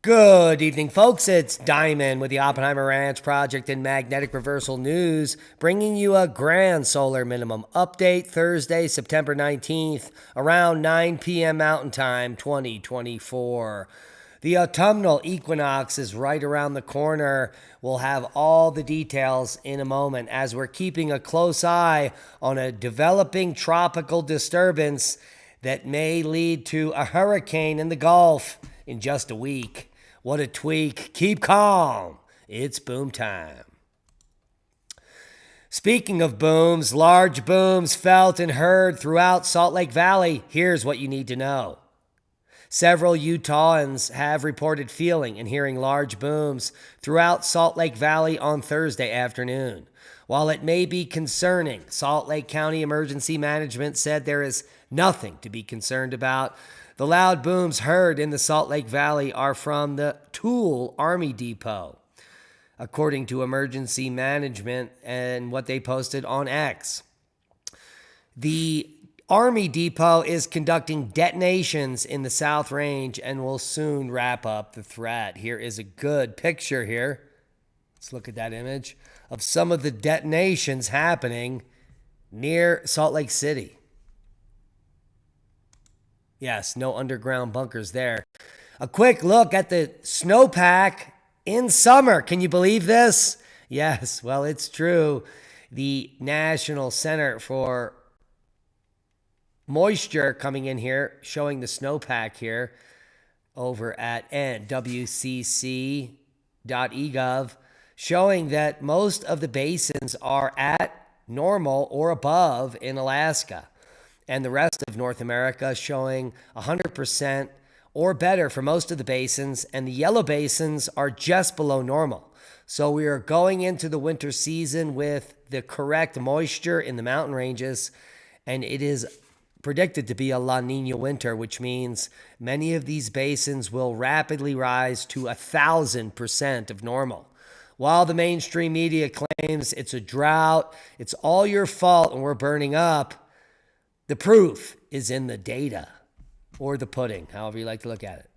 Good evening, folks. It's Diamond with the Oppenheimer Ranch Project and Magnetic Reversal News, bringing you a grand solar minimum update Thursday, September 19th, around 9 p.m. Mountain Time, 2024. The autumnal equinox is right around the corner. We'll have all the details in a moment as we're keeping a close eye on a developing tropical disturbance that may lead to a hurricane in the Gulf in just a week. What a tweak. Keep calm. It's boom time. Speaking of booms, large booms felt and heard throughout Salt Lake Valley. Here's what you need to know. Several Utahns have reported feeling and hearing large booms throughout Salt Lake Valley on Thursday afternoon. While it may be concerning, Salt Lake County Emergency Management said there is nothing to be concerned about. The loud booms heard in the Salt Lake Valley are from the Tool Army Depot, according to Emergency Management and what they posted on X. The Army Depot is conducting detonations in the South Range and will soon wrap up the threat. Here is a good picture here. Let's look at that image of some of the detonations happening near Salt Lake City. Yes, no underground bunkers there. A quick look at the snowpack in summer. Can you believe this? Yes, well, it's true. The National Center for Moisture coming in here, showing the snowpack here over at nwcc.egov, showing that most of the basins are at normal or above in Alaska. And the rest of North America showing 100% or better for most of the basins, and the yellow basins are just below normal. So we are going into the winter season with the correct moisture in the mountain ranges, and it is predicted to be a La Nina winter, which means many of these basins will rapidly rise to 1,000% of normal. While the mainstream media claims it's a drought, it's all your fault and we're burning up, the proof is in the data, or the pudding, however you like to look at it.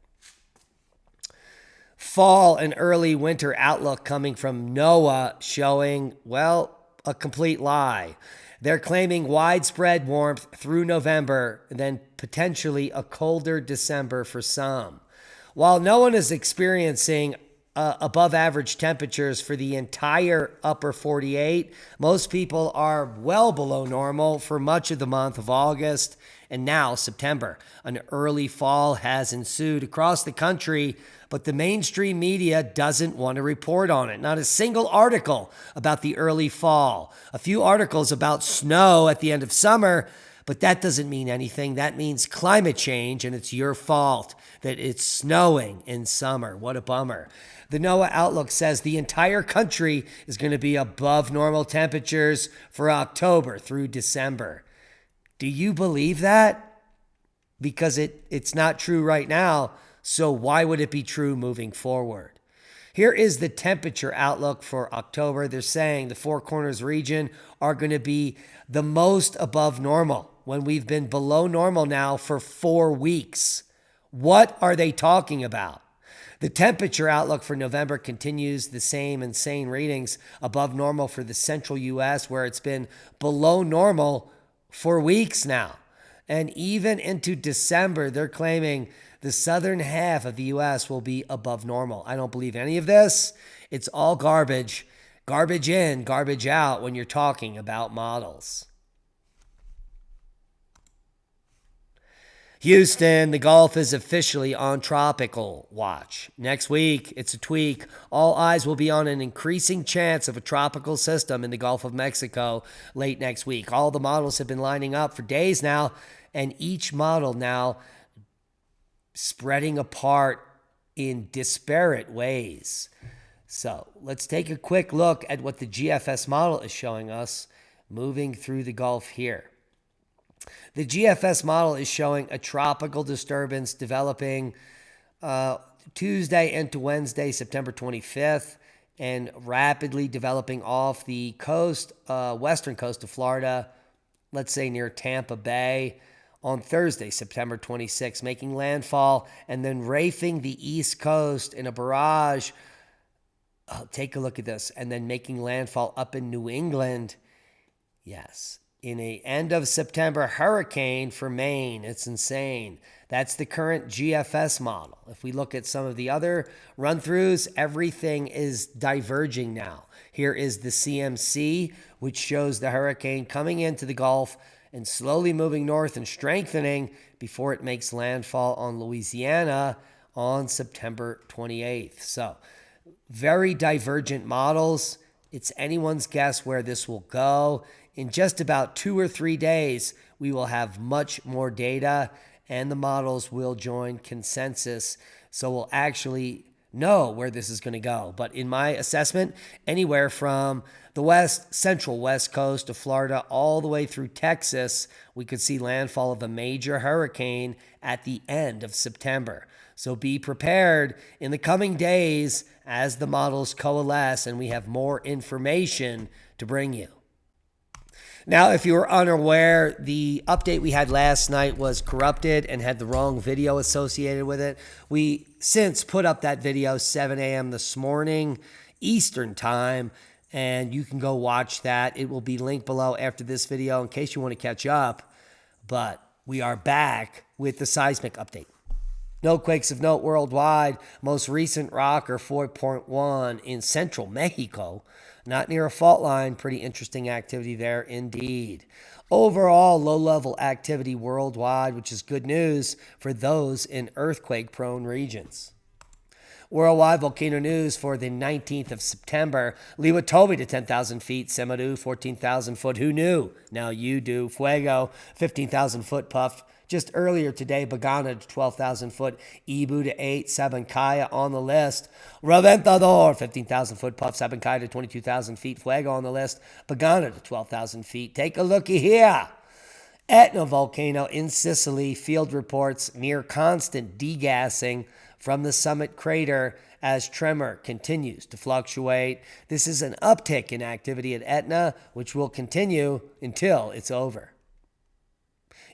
Fall and early winter outlook coming from NOAA showing, well, a complete lie. They're claiming widespread warmth through November, then potentially a colder December for some. While no one is experiencing above average temperatures for the entire upper 48. Most people are well below normal for much of the month of August and now September. An early fall has ensued across the country, but the mainstream media doesn't want to report on it. Not a single article about the early fall. A few articles about snow at the end of summer, but that doesn't mean anything. That means climate change, and it's your fault that it's snowing in summer. What a bummer. The NOAA Outlook says the entire country is going to be above normal temperatures for October through December. Do you believe that? Because it's not true right now, so why would it be true moving forward? Here is the temperature outlook for October. They're saying the Four Corners region are going to be the most above normal when we've been below normal now for 4 weeks. What are they talking about? The temperature outlook for November continues the same insane readings above normal for the central U.S., where it's been below normal for weeks now. And even into December, they're claiming the southern half of the U.S. will be above normal. I don't believe any of this. It's all garbage. Garbage in, garbage out when you're talking about models. Houston, the Gulf is officially on tropical watch. Next week, it's a tweak. All eyes will be on an increasing chance of a tropical system in the Gulf of Mexico late next week. All the models have been lining up for days now, and each model now spreading apart in disparate ways. So let's take a quick look at what the GFS model is showing us moving through the Gulf here. The GFS model is showing a tropical disturbance developing Tuesday into Wednesday, September 25th, and rapidly developing off the coast, western coast of Florida, let's say near Tampa Bay, on Thursday, September 26, making landfall and then rafing the East Coast in a barrage. Oh, take a look at this. And then making landfall up in New England. Yes. In a end of September hurricane for Maine. It's insane. That's the current GFS model. If we look at some of the other run-throughs, everything is diverging now. Here is the CMC, which shows the hurricane coming into the Gulf and slowly moving north and strengthening before it makes landfall on Louisiana on September 28th. So, very divergent models. It's anyone's guess where this will go. In just about 2 or 3 days, we will have much more data and the models will join consensus. So we'll actually know where this is going to go. But in my assessment, anywhere from the central west coast of Florida all the way through Texas, we could see landfall of a major hurricane at the end of September. So be prepared in the coming days as the models coalesce and we have more information to bring you. Now, if you were unaware, the update we had last night was corrupted and had the wrong video associated with it. We since put up that video 7 a.m. this morning, Eastern time, and you can go watch that. It will be linked below after this video in case you want to catch up. But we are back with the seismic update. No quakes of note worldwide. Most recent rocker 4.1 in central Mexico. Not near a fault line. Pretty interesting activity there indeed. Overall, low-level activity worldwide, which is good news for those in earthquake-prone regions. Worldwide volcano news for the 19th of September. Liwatobi to 10,000 feet. Semeru, 14,000 foot. Who knew? Now you do. Fuego, 15,000 foot puff. Just earlier today, Bagana to 12,000 foot, Ibu to 8, Sabancaya on the list. Reventador, 15,000 foot puff, Sabancaya to 22,000 feet, Fuego on the list, Bagana to 12,000 feet. Take a looky here. Etna volcano in Sicily, field reports near constant degassing from the summit crater as tremor continues to fluctuate. This is an uptick in activity at Etna, which will continue until it's over.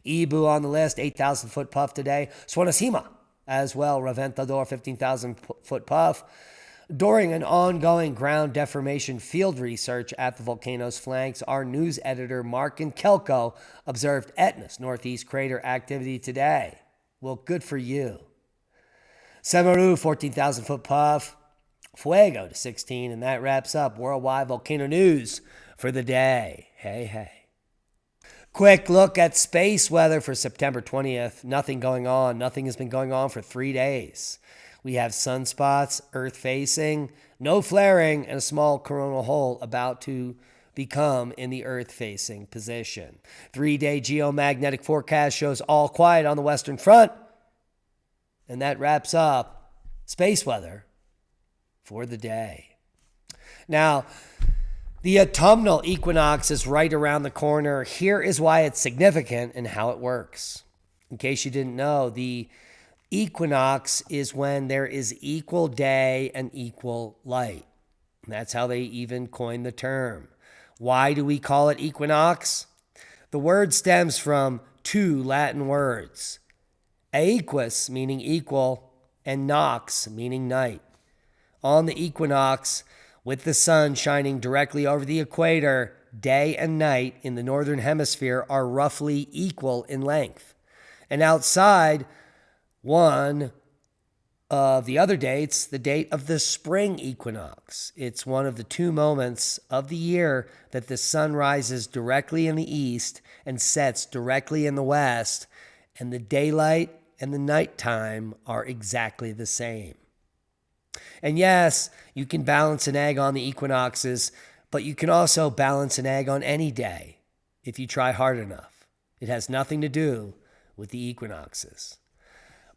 Ibu on the list, 8,000 foot puff today. Swanasima as well, Reventador, 15,000 foot puff. During an ongoing ground deformation field research at the volcano's flanks, our news editor Mark Kelko observed Etna's northeast crater activity today. Well, good for you. Semeru, 14,000 foot puff. Fuego to 16, and that wraps up worldwide volcano news for the day. Hey, hey. Quick look at space weather for September 20th. Nothing going on. Nothing has been going on for 3 days. We have sunspots, Earth facing, no flaring, and a small coronal hole about to become in the Earth facing position. 3-day geomagnetic forecast shows all quiet on the Western Front. And that wraps up space weather for the day. Now, the autumnal equinox is right around the corner. Here is why it's significant and how it works. In case you didn't know, the equinox is when there is equal day and equal light. And that's how they even coined the term. Why do we call it equinox? The word stems from 2 Latin words. Aequus, meaning equal, and nox, meaning night. On the equinox, with the sun shining directly over the equator, day and night in the northern hemisphere are roughly equal in length. And outside, one of the other dates, the date of the spring equinox. It's one of the 2 moments of the year that the sun rises directly in the east and sets directly in the west, and the daylight and the nighttime are exactly the same. And yes, you can balance an egg on the equinoxes, but you can also balance an egg on any day if you try hard enough. It has nothing to do with the equinoxes.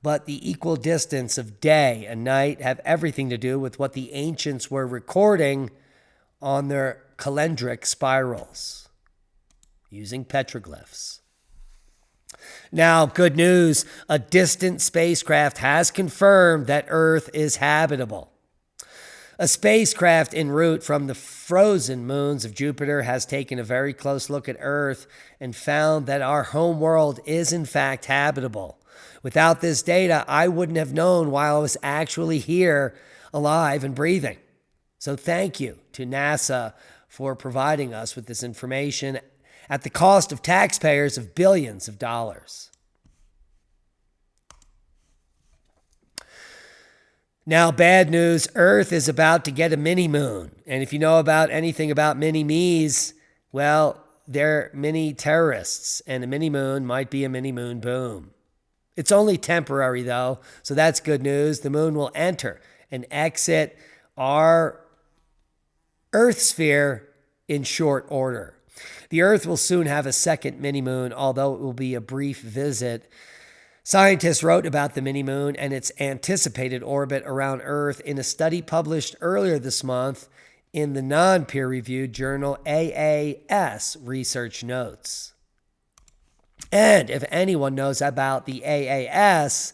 But the equal distance of day and night have everything to do with what the ancients were recording on their calendric spirals using petroglyphs. Now, good news, a distant spacecraft has confirmed that Earth is habitable. A spacecraft en route from the frozen moons of Jupiter has taken a very close look at Earth and found that our home world is in fact habitable. Without this data, I wouldn't have known why I was actually here, alive and breathing. So thank you to NASA for providing us with this information at the cost of taxpayers of billions of dollars. Now, bad news, Earth is about to get a mini-moon. And if you know about anything about mini-me's, well, they're mini terrorists, and a mini-moon might be a mini-moon boom. It's only temporary, though, so that's good news. The moon will enter and exit our Earth sphere in short order. The Earth will soon have a second mini-moon, although it will be a brief visit. Scientists wrote about the mini-moon and its anticipated orbit around Earth in a study published earlier this month in the non-peer-reviewed journal AAS Research Notes. And if anyone knows about the AAS,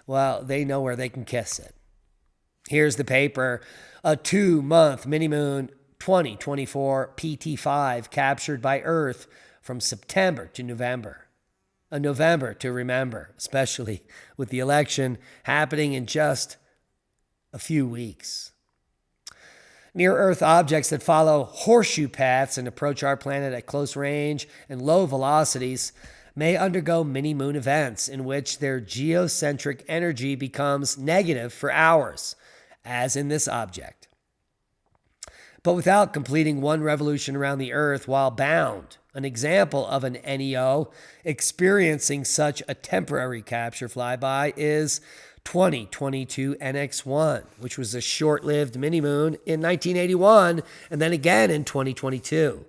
well, they know where they can kiss it. Here's the paper, a 2-month mini-moon 2024 PT5 captured by Earth from September to November. A November to remember, especially with the election happening in just a few weeks. Near-Earth objects that follow horseshoe paths and approach our planet at close range and low velocities may undergo mini-moon events in which their geocentric energy becomes negative for hours, as in this object. But without completing one revolution around the Earth while bound, an example of an NEO experiencing such a temporary capture flyby is 2022 NX1, which was a short-lived mini-moon in 1981 and then again in 2022.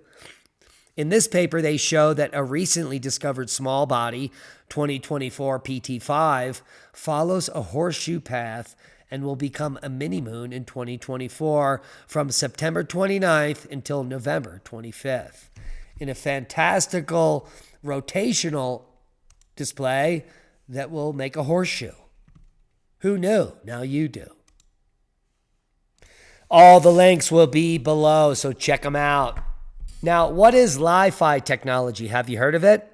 In this paper, they show that a recently discovered small body, 2024 PT5, follows a horseshoe path and will become a mini-moon in 2024 from September 29th until November 25th. In a fantastical rotational display that will make a horseshoe. Who knew? Now you do. All the links will be below, so check them out. Now, what is LiFi technology? Have you heard of it?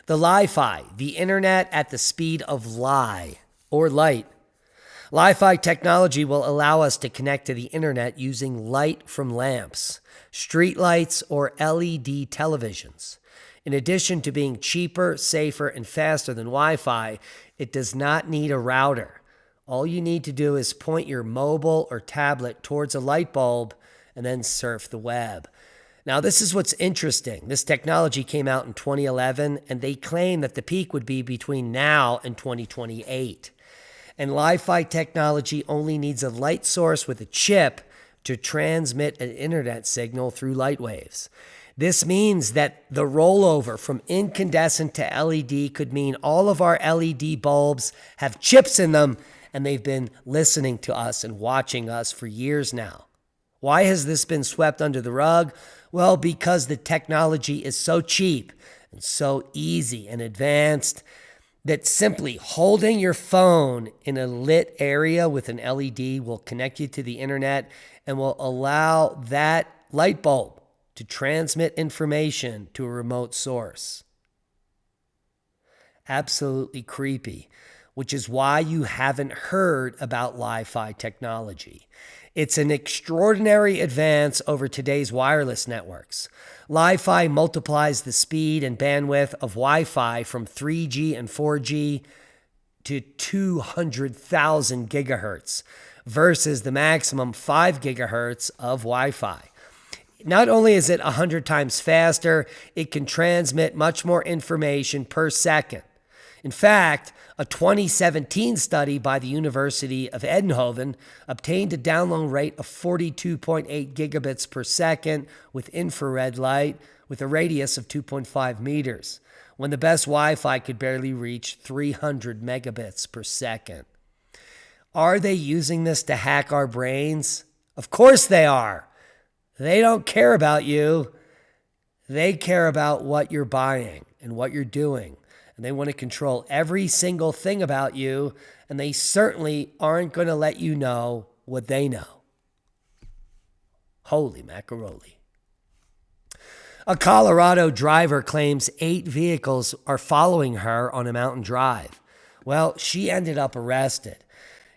The LiFi, the internet at the speed of light. LiFi technology will allow us to connect to the internet using light from lamps, street lights, or LED televisions. In addition to being cheaper, safer, and faster than Wi-Fi, it does not need a router. All you need to do is point your mobile or tablet towards a light bulb and then surf the web. Now, this is what's interesting. This technology came out in 2011, and they claim that the peak would be between now and 2028. And LiFi technology only needs a light source with a chip to transmit an internet signal through light waves. This means that the rollover from incandescent to LED could mean all of our LED bulbs have chips in them, and they've been listening to us and watching us for years now. Why has this been swept under the rug? Well, because the technology is so cheap and so easy and advanced that simply holding your phone in a lit area with an LED will connect you to the internet and will allow that light bulb to transmit information to a remote source. Absolutely creepy, which is why you haven't heard about LiFi technology. It's an extraordinary advance over today's wireless networks. LiFi multiplies the speed and bandwidth of Wi-Fi from 3G and 4G to 200,000 gigahertz versus the maximum 5 gigahertz of Wi-Fi. Not only is it 100 times faster, it can transmit much more information per second. In fact, a 2017 study by the University of Eindhoven obtained a download rate of 42.8 gigabits per second with infrared light with a radius of 2.5 meters, when the best Wi-Fi could barely reach 300 megabits per second. Are they using this to hack our brains? Of course they are. They don't care about you. They care about what you're buying and what you're doing. And they want to control every single thing about you, and they certainly aren't going to let you know what they know. Holy macaroni. A Colorado driver claims 8 vehicles are following her on a mountain drive. Well, she ended up arrested.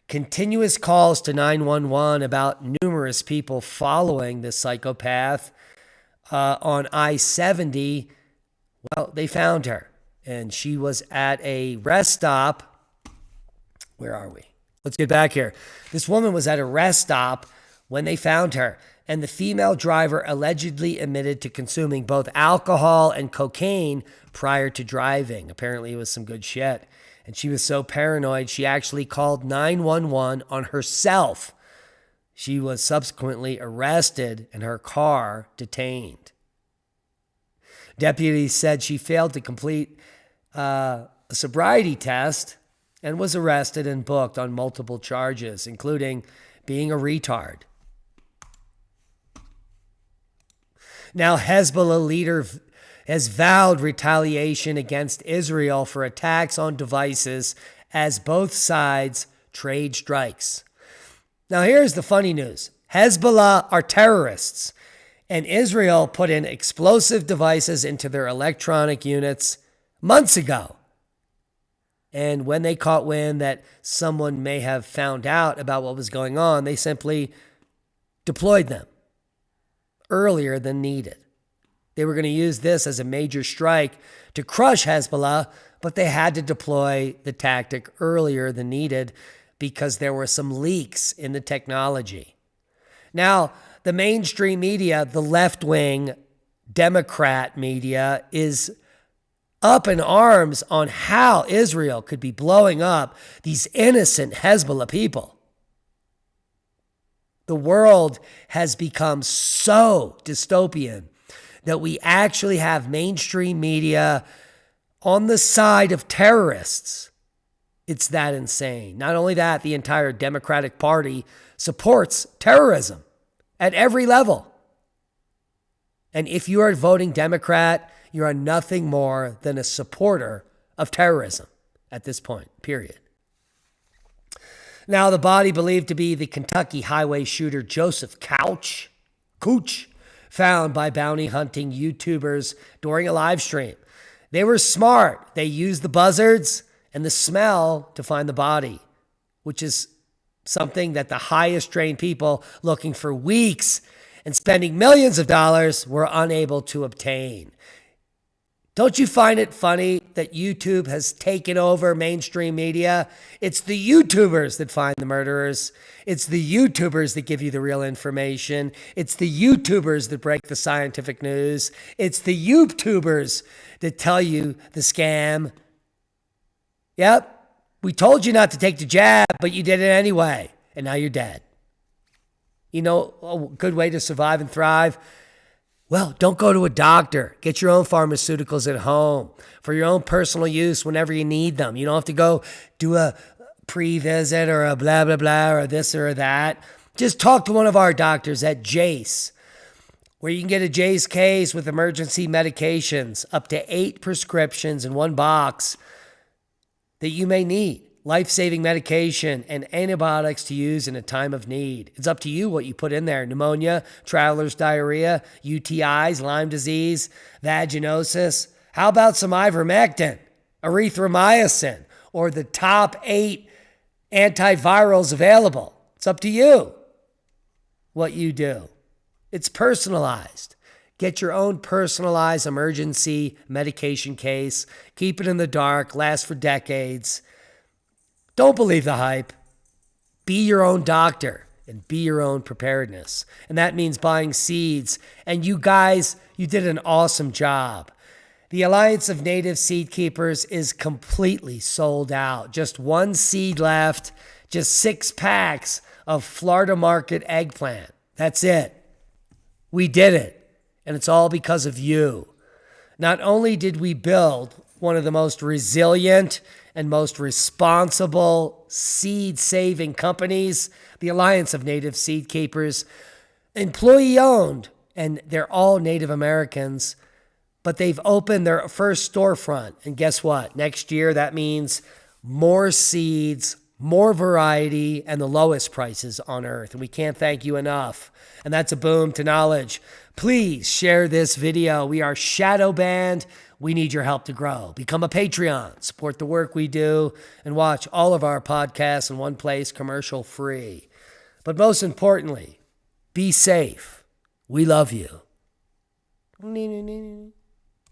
Continuous calls to 911 about numerous people following this psychopath on I-70. Well, they found her, and she was at a rest stop. Where are we? Let's get back here. This woman was at a rest stop when they found her, and the female driver allegedly admitted to consuming both alcohol and cocaine prior to driving. Apparently, it was some good shit. And she was so paranoid, she actually called 911 on herself. She was subsequently arrested and her car detained. Deputies said she failed to complete a sobriety test and was arrested and booked on multiple charges, including being a retard. Now, Hezbollah leader has vowed retaliation against Israel for attacks on devices as both sides trade strikes. Now, here's the funny news. Hezbollah are terrorists, and Israel put in explosive devices into their electronic units months ago. And when they caught wind that someone may have found out about what was going on, they simply deployed them earlier than needed. They were going to use this as a major strike to crush Hezbollah, but they had to deploy the tactic earlier than needed because there were some leaks in the technology. Now, the mainstream media, the left-wing Democrat media, is up in arms on how Israel could be blowing up these innocent Hezbollah people. The world has become so dystopian that we actually have mainstream media on the side of terrorists. It's that insane. Not only that, the entire Democratic Party supports terrorism at every level. And if you are voting Democrat, you are nothing more than a supporter of terrorism at this point, period. Now, the body believed to be the Kentucky highway shooter Joseph Couch, found by bounty hunting YouTubers during a live stream. They were smart. They used the buzzards and the smell to find the body, which is something that the highest trained people looking for weeks and spending millions of dollars were unable to obtain. Don't you find it funny that YouTube has taken over mainstream media? It's the YouTubers that find the murderers. It's the YouTubers that give you the real information. It's the YouTubers that break the scientific news. It's the YouTubers that tell you the scam. Yep, we told you not to take the jab, but you did it anyway, and now you're dead. You know, a good way to survive and thrive? Well, don't go to a doctor. Get your own pharmaceuticals at home for your own personal use whenever you need them. You don't have to go do a pre-visit or a blah, blah, blah, or this or that. Just talk to one of our doctors at Jace, where you can get a Jace case with emergency medications, up to 8 prescriptions in one box that you may need. Life-saving medication and antibiotics to use in a time of need. It's up to you what you put in there. Pneumonia, traveler's diarrhea, UTIs, Lyme disease, vaginosis. How about some ivermectin, erythromycin, or the top 8 antivirals available? It's up to you what you do. It's personalized. Get your own personalized emergency medication case. Keep it in the dark. Last for decades. Don't believe the hype. Be your own doctor and be your own preparedness. And that means buying seeds. And you guys, you did an awesome job. The Alliance of Native Seed Keepers is completely sold out. Just 1 seed left. Just 6 packs of Florida Market eggplant. That's it. We did it. And it's all because of you. Not only did we build one of the most resilient and most responsible seed-saving companies, the Alliance of Native Seed Keepers, employee-owned, and they're all Native Americans, but they've opened their first storefront. And guess what? Next year, that means more seeds, more variety, and the lowest prices on earth. And we can't thank you enough. And that's a boom to knowledge. Please share this video. We are shadow banned. We need your help to grow. Become a Patreon, support the work we do, and watch all of our podcasts in one place, commercial free. But most importantly, be safe. We love you.